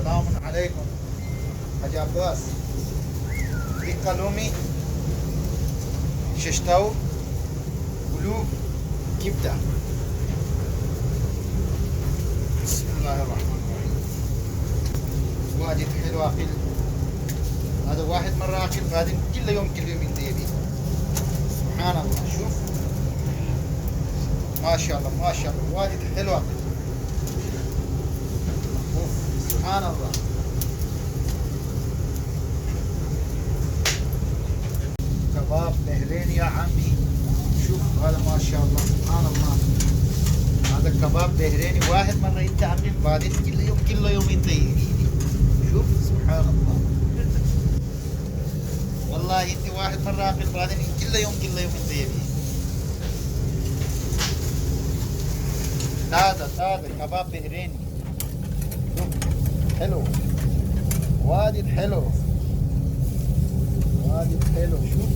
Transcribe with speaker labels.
Speaker 1: سلام عليكم حاج عباس. دقة لومي، ششتاو، قلوب، كبدة. بسم الله الرحمن الرحيم. واجد حلو أكل. هذا واحد مرة أكل، بعدين كل يوم يديني. سبحان الله. شوف ما شاء الله ما شاء الله، واجد حلو أكل. أوف. سبحان الله. كباب بحرين يا عمي. شوف هذا ما شاء الله سبحان الله. هذا كباب بحريني، واحد مرة انت عامل، بعدين كل يوم انت يجيني. شوف سبحان الله. والله انت واحد مرة عامل، بعدين كل يوم انت يجيني. هذا كباب بحريني. شوف حلو، واجد حلو، واجد حلو. شوف